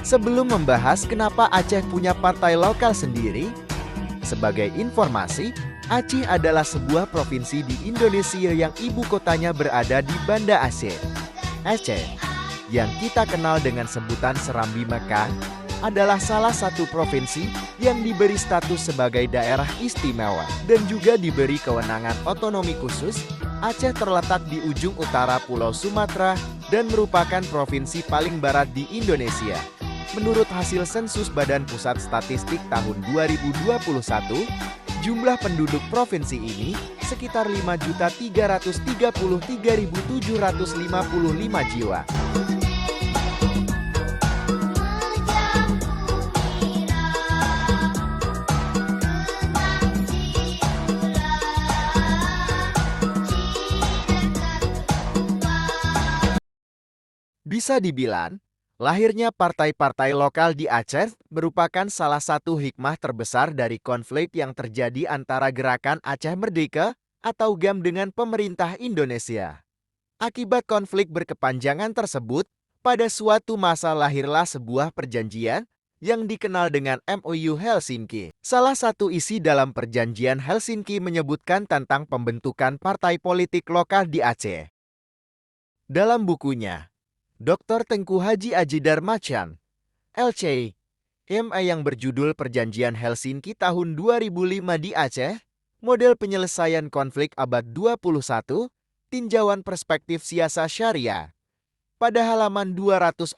Sebelum membahas kenapa Aceh punya partai lokal sendiri, sebagai informasi, Aceh adalah sebuah provinsi di Indonesia yang ibu kotanya berada di Banda Aceh. Aceh, yang kita kenal dengan sebutan Serambi Mekah, adalah salah satu provinsi yang diberi status sebagai daerah istimewa dan juga diberi kewenangan otonomi khusus. Aceh terletak di ujung utara Pulau Sumatera dan merupakan provinsi paling barat di Indonesia. Menurut hasil sensus Badan Pusat Statistik tahun 2021, jumlah penduduk provinsi ini sekitar 5.333.755 jiwa. Bisa dibilang, lahirnya partai-partai lokal di Aceh merupakan salah satu hikmah terbesar dari konflik yang terjadi antara Gerakan Aceh Merdeka atau GAM dengan pemerintah Indonesia. Akibat konflik berkepanjangan tersebut, pada suatu masa lahirlah sebuah perjanjian yang dikenal dengan MOU Helsinki. Salah satu isi dalam perjanjian Helsinki menyebutkan tentang pembentukan partai politik lokal di Aceh. Dalam bukunya, Dr. Tengku Haji Ajidar Macan, LC, MA yang berjudul Perjanjian Helsinki tahun 2005 di Aceh, Model Penyelesaian Konflik Abad 21, Tinjauan Perspektif Siasa Syariah. Pada halaman 240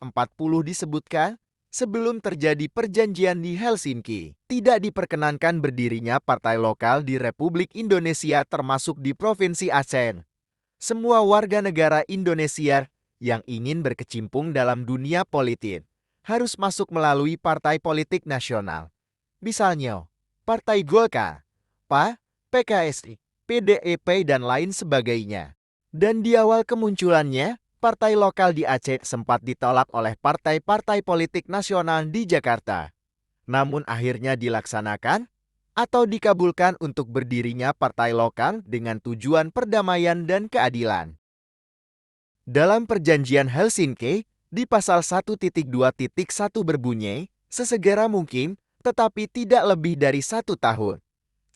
disebutkan, sebelum terjadi perjanjian di Helsinki, tidak diperkenankan berdirinya partai lokal di Republik Indonesia termasuk di Provinsi Aceh. Semua warga negara Indonesia yang ingin berkecimpung dalam dunia politik harus masuk melalui partai politik nasional. Misalnya, Partai Golkar, PA, PKSI, PDIP, dan lain sebagainya. Dan di awal kemunculannya, partai lokal di Aceh sempat ditolak oleh partai-partai politik nasional di Jakarta. Namun akhirnya dilaksanakan atau dikabulkan untuk berdirinya partai lokal dengan tujuan perdamaian dan keadilan. Dalam perjanjian Helsinki, di pasal 1.2.1 berbunyi, sesegera mungkin, tetapi tidak lebih dari 1 tahun.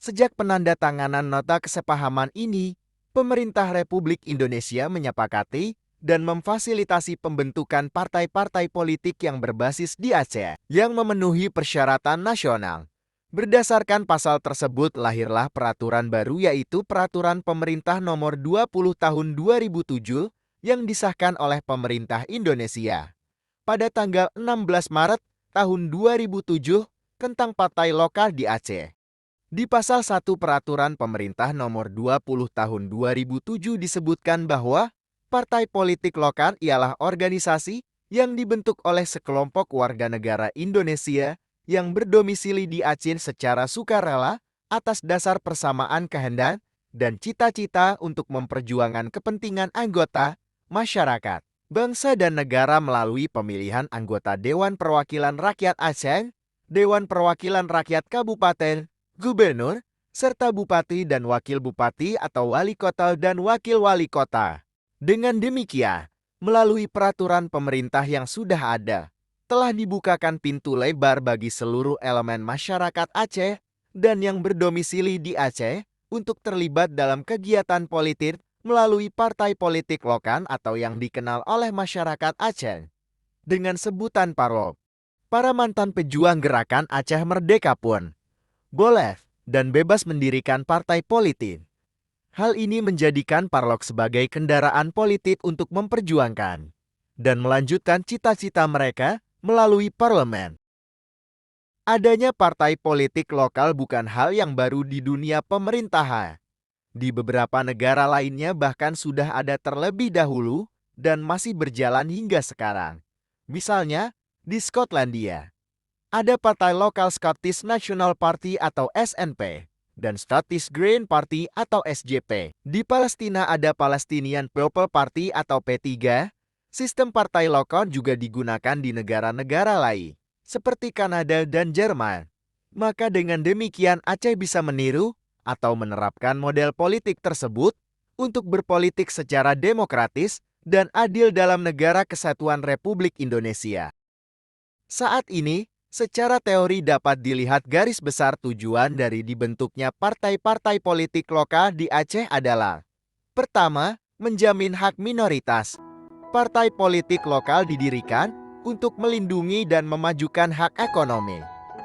Sejak penandatanganan nota kesepahaman ini, pemerintah Republik Indonesia menyepakati dan memfasilitasi pembentukan partai-partai politik yang berbasis di Aceh, yang memenuhi persyaratan nasional. Berdasarkan pasal tersebut lahirlah peraturan baru yaitu Peraturan Pemerintah Nomor 20 Tahun 2007 yang disahkan oleh pemerintah Indonesia pada tanggal 16 Maret tahun 2007 tentang partai lokal di Aceh. Di pasal 1 Peraturan Pemerintah Nomor 20 Tahun 2007 disebutkan bahwa partai politik lokal ialah organisasi yang dibentuk oleh sekelompok warga negara Indonesia yang berdomisili di Aceh secara sukarela atas dasar persamaan kehendak dan cita-cita untuk memperjuangkan kepentingan anggota masyarakat, bangsa dan negara melalui pemilihan anggota Dewan Perwakilan Rakyat Aceh, Dewan Perwakilan Rakyat Kabupaten, Gubernur, serta Bupati dan Wakil Bupati atau Wali Kota dan Wakil Wali Kota. Dengan demikian, melalui peraturan pemerintah yang sudah ada, telah dibukakan pintu lebar bagi seluruh elemen masyarakat Aceh dan yang berdomisili di Aceh untuk terlibat dalam kegiatan politik melalui partai politik lokal atau yang dikenal oleh masyarakat Aceh dengan sebutan Parlok. Para mantan pejuang gerakan Aceh Merdeka pun boleh dan bebas mendirikan partai politik. Hal ini menjadikan Parlok sebagai kendaraan politik untuk memperjuangkan dan melanjutkan cita-cita mereka melalui parlemen. Adanya partai politik lokal bukan hal yang baru di dunia pemerintahan. Di beberapa negara lainnya bahkan sudah ada terlebih dahulu dan masih berjalan hingga sekarang. Misalnya, di Skotlandia, ada partai lokal Scottish National Party atau SNP dan Scottish Green Party atau SJP. Di Palestina ada Palestinian People Party atau P3. Sistem partai lokal juga digunakan di negara-negara lain, seperti Kanada dan Jerman. Maka dengan demikian Aceh bisa meniru atau menerapkan model politik tersebut untuk berpolitik secara demokratis dan adil dalam negara kesatuan Republik Indonesia. Saat ini, secara teori dapat dilihat garis besar tujuan dari dibentuknya partai-partai politik lokal di Aceh adalah: pertama, menjamin hak minoritas. Partai politik lokal didirikan untuk melindungi dan memajukan hak ekonomi,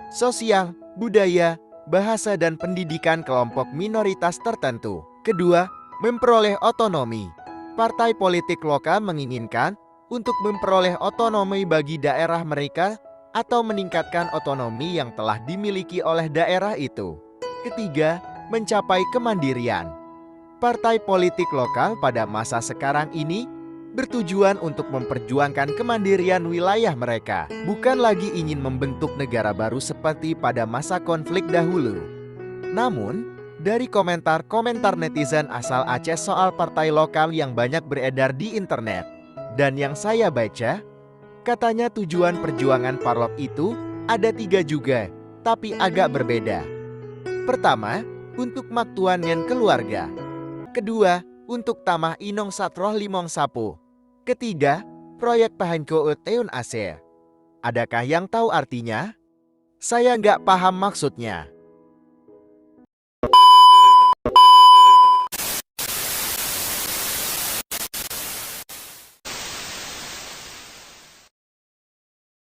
sosial, budaya, bahasa dan pendidikan kelompok minoritas tertentu. Kedua, memperoleh otonomi. Partai politik lokal menginginkan untuk memperoleh otonomi bagi daerah mereka atau meningkatkan otonomi yang telah dimiliki oleh daerah itu. Ketiga, mencapai kemandirian. Partai politik lokal pada masa sekarang ini bertujuan untuk memperjuangkan kemandirian wilayah mereka, bukan lagi ingin membentuk negara baru seperti pada masa konflik dahulu. Namun, dari komentar-komentar netizen asal Aceh soal partai lokal yang banyak beredar di internet, dan yang saya baca, katanya tujuan perjuangan Parlok itu ada 3 juga, tapi agak berbeda. Pertama, untuk maktuanen keluarga. Kedua, untuk tamah inong satroh limong sapu. Ketiga, proyek Pahenko Teun Aser. Adakah yang tahu artinya? Saya nggak paham maksudnya.